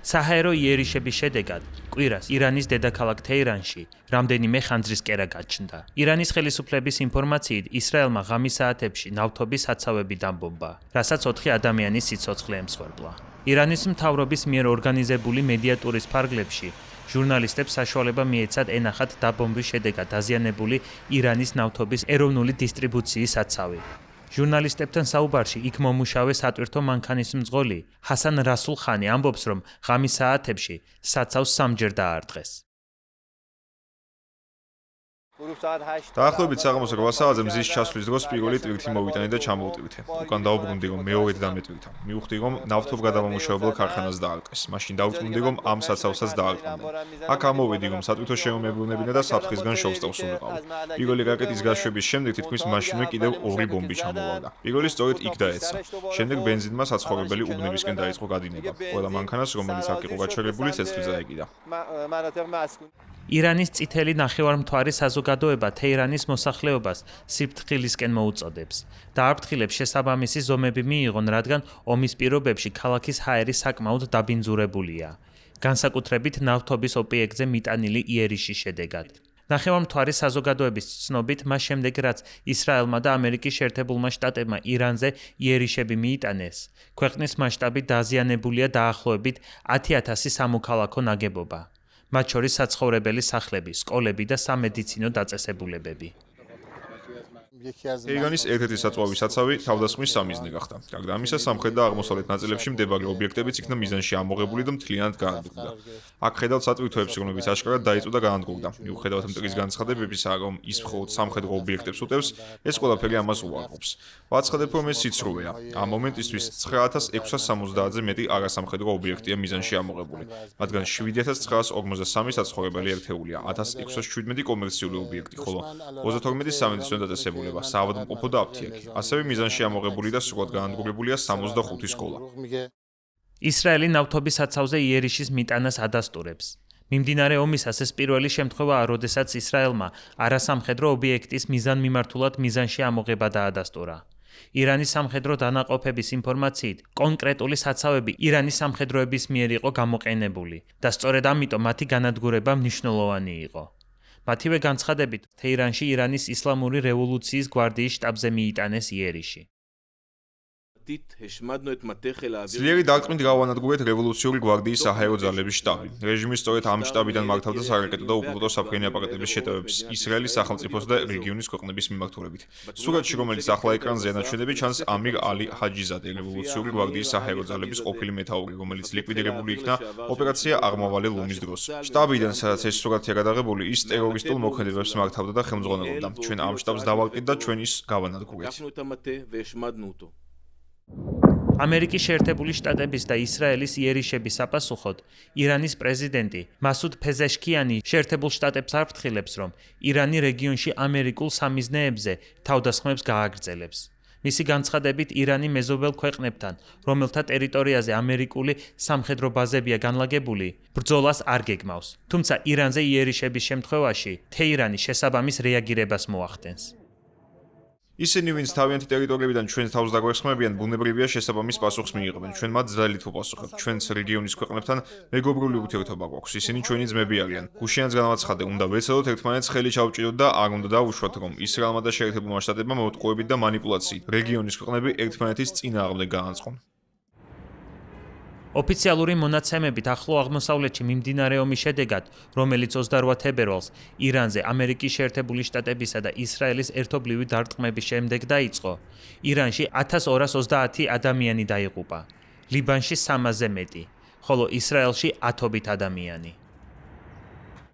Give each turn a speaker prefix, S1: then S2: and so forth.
S1: საჰაერო იერიშების შედეგად კვირას ირანის დედაქალაქ თეირანში რამდენიმე ხანძრის კერა გაჩნდა. ირანის ხელისუფლების ინფორმაციით, ისრაელმა ღამის საათებში ნავთობის საცავები დამბომბა, რასაც 4 ადამიანის სიცოცხლე ემსხვერპლა. ირანის მთავრობის მიერ ორგანიზებული მედიატურის ფარგლებში ჟურნალისტებს საშუალება მიეცათ ენახათ დაბომბვის შედეგად დაზიანებული ირანის ნავთობის ეროვნული დისტრიბუციის საცავი. ჟურნალისტებთან საუბარში იქ მომუშავე სატვირთო მანქანის მძღოლი ჰასან რასულ ხანი ამბობს, რომ ღამის საათებში საცავს 3-ჯერ დაარტყეს.
S2: დაახლოებით საღამოს 8 საათზე მზის ჩასვლის დროს პირველი ტვირთი მოვიტანე და ჩამოვტვირთე. უკან დავუბრუნდი, რომ მეორედ დამეტვირთა. მივხვდი, რომ ნავთობგადამამუშავებელ ქარხანას დაარტყეს. მაშინ დავწუნდი, რომ ამ საცავსაც დაარტყნენ. აქ ამოვედი, რომ სატვირთო შემომებრუნებინა და საფრთხისგან შევსწავს ვიყავი. პირველი რაკეტის გაშვების შემდეგ თითქმის მაშინვე კიდევ 2 ბომბი ჩამოვარდა. პირველი სწორედ იქ დაეცა. შემდეგ ბენზინმა საცხოვრებელი უბნებისკენ დაიწყო გადინება. ყველა მანქანას, რომელიც აქ იყო გაჩერებული, ცეცხლი წაეკიდა. ირანის წითელი ნახევარმთვარის საზოგადოება თეირანის მოსახლეობას სიფრთხილისკენ მოუწოდებს. დააფრთხილებს შესაბამისი ზომები მიიღონ, რადგან ომის პირობებში ქალაქის ჰაერი საკმაოდ დაბინძურებულია. განსაკუთრებით ნავთობის ოპიექტზე მიტანილი იერიშის შედეგად. ნახევარმთვარის საზოგადოების ცნობით, მას შემდეგ რაც ისრაელმა და ამერიკის შეერთებულმა შტატებმა ირანზე იერიშები მიიტანეს, ქვეყნის მასშტაბით დაზიანებულია დაახლოებით 10,000 სამოქალაქო ნაგებობა. მათ შორის საცხოვრებელი სახლები, სკოლები და სამედიცინო დაწესებულებები. თეირანის ერთ-ერთი საწვავის საცავი თავდასხმის სამიზნე გახდა. გარდა ამისა, სამხრეთ და აღმოსავლეთ ნაწილებში მდებარე ობიექტებიც იქნა მიზანში ამოღებული და მთლიანად გაანადგურდა. აქ ხედავთ სატვირთოებს, რომლებიც აშკარად დაიწო და გაანადგურდა. მიუხედავად მტრის განცხადებებისა, რომ ის მხოლოდ სამხედრო ობიექტებს უტევს, ეს ყველაფერი ამას უარყოფს. ვაცხადებ, რომ ეს სიცრუეა. ამ მომენტისთვის 9670-ზე მეტი არასამხედრო ობიექტია მიზანში ამოღებული. მათგან 7943 საცხოვრებელი ერთეულია, 1617 კომერციული ობიექტი, ხოლო 32 სამედიცინო დაწესებულება. საავადმყოფო და აფთიაქი. ასევე მიზანში ამოღებული და სრულად გაანადგურებულია 65 სკოლა. ისრაელი ნავთობის საცავზე იერიშის მიტანას ადასტურებს. მიმდინარე ომისას ეს პირველი შემთხვევაა, როდესაც ისრაელმა არასამხედრო ობიექტის მიზანმიმართულად მიზანში ამოღება დაადასტურა. ირანის სამხედრო დანაყოფების ინფორმაციით, კონკრეტული საცავები ირანის სამხედროების მიერ იყო გამოყენებული და სწორედ ამიტომ მათი განადგურება მნიშვნელოვანი იყო. მათივე განცხადებით, თეირანში ირანის ისლამური რევოლუციის გვარდიის შტაბზე მიიტანეს იერიში. ძლიერი დარტყმით გავანადგურეთ რევოლუციური გვარდიის საჰაერო ძალების შტაბი. რეჟიმი სწორედ ამ შტაბიდან მართავდა სარაკეტო და უპილოტო საფრენი აპარატების შეტევებს ისრაელის სახელმწიფოს და რეგიონის ქვეყნების მიმართულებით. სურათში, რომელიც ახლა ეკრანზეა ნაჩვენები, ჩანს ამირ ალი ჰაჯიზადე, რევოლუციური გვარდიის საჰაერო ძალების ყოფილი მეთაური, რომელიც ლიკვიდირებული იქნა ოპერაცია აღმავალი ლომის დროს. შტაბიდან, სადაც ეს სურათია გადაღებული, ის ტერორისტულ მოქმედებებს მართავდა და ხელმძღვანელობდა. ჩვენ ამ შტაბს დავარყით და ჩვენ ის გავანადგურეთ. ამერიკის შეერთებული შტატების და ისრაელის იერიშების საპასუხოდ, ირანის პრეზიდენტი მასუდ ფეზეშქიანი შეერთებულ შტატებს აფრთხილებს, რომ ირანი რეგიონში ამერიკულ სამიზნეებზე თავდასხმებს გააგრძელებს. მისი განცხადებით, ირანი მეზობელ ქვეყნებთან, რომელთა ტერიტორიაზე ამერიკული სამხედრო ბაზებია განლაგებული, ბრძოლას არ გეგმავს. თუმცა ირანზე იერიშების შემთხვევაში თეირანი შესაბამის რეაგირებას მოახდენს. ისინი, ვინც თავიანთი ტერიტორიებიდან ჩვენს თავს დაგვეხმებიან, ბუნებრივია შესაბამის პასუხს მიიღებენ. ჩვენ მათ ძალით ვუპასუხებთ. ჩვენს რეგიონის ქვეყნებთან მეგობრული ურთიერთობა გვაქვს. ისინი ჩვენი ძმები არიან. გუშინაც განაცხადე, უნდა ვეცადოთ ერთმანეთს ხელი ჩავჭიდოთ და არ უნდა დავუშვათ, რომ ისრაელმა და შეერთებულმა შტატებმა მოტყუებით და მანიპულაციით რეგიონის ქვეყნები ერთმანეთის წინააღმდეგ გაანწყონ. ოფიციალური მონაცემებით ახლო აღმოსავლეთში მიმდინარე ომის შედეგად, რომელიც 28 თებერვალს ირანზე ამერიკის შეერთებული შტატებისა და ისრაელის ერთობლივი დარტყმების შემდეგ დაიწყო, ირანში 1230 ადამიანი დაიღუპა, ლიბანში 300-ზე მეტი, ხოლო ისრაელში 1000 ადამიანი.